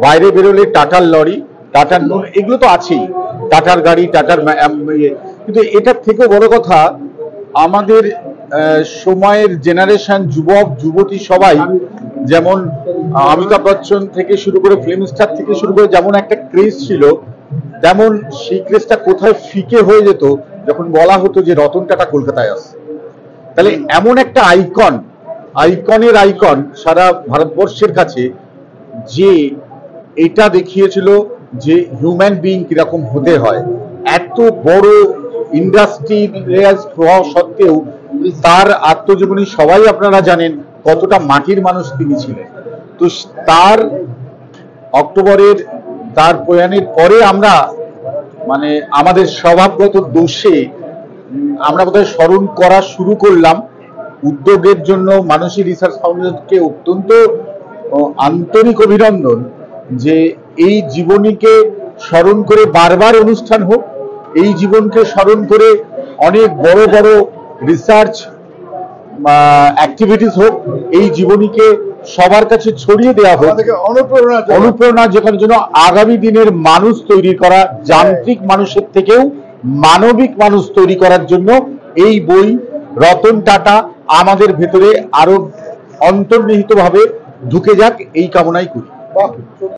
বাইরে বেরোলে টাটার লরি, টাটার নুন, এগুলো তো আছেই, টাটার গাড়ি, টাটার কিন্তু এটার থেকেও বড় কথা আমাদের সময়ের জেনারেশন, যুবক যুবতী সবাই, যেমন অমিতাভ বচ্চন থেকে শুরু করে ফিল্ম স্টার থেকে শুরু করে যেমন একটা ক্রেজ ছিল, তেমন সেই ক্রেজটা কোথায় ফিকে হয়ে যেত যখন বলা হতো যে রতন টাটা কলকাতায় আসছে। তাহলে এমন একটা আইকনের আইকন সারা ভারতবর্ষের কাছে, যে এটা দেখিয়েছিল যে হিউম্যান বিইং কিরকম হতে হয়। এত বড় ইন্ডাস্ট্রিয়াল হওয়া সত্ত্বেও তার আত্মজীবনী সবাই আপনারা জানেন কতটা মাটির মানুষ তিনি ছিলেন। তো তার অক্টোবরের তার প্রয়াণের পরে আমরা মানে আমাদের স্বভাবগত দোষে আমরা বোধহয় স্মরণ করা শুরু করলাম। উদ্যোগের জন্য মানসী রিসার্চ ফাউন্ডেশনকে অত্যন্ত আন্তরিক অভিনন্দন যে এই জীবনীকে স্মরণ করে বারবার অনুষ্ঠান হোক, এই জীবনকে স্মরণ করে অনেক বড় বড় রিসার্চ অ্যাক্টিভিটিস হোক, এই জীবনীকে সবার কাছে ছড়িয়ে দেওয়া হোক, অনুপ্রেরণা যেখানে জন্য আগামী দিনের মানুষ তৈরি করা, যান্ত্রিক মানুষের থেকেও মানবিক মানুষ তৈরি করার জন্য এই বই রতন টাটা আমাদের ভেতরে আরো অন্তর্নিহিতভাবে ঢুকে যাক, এই কামনাই করি।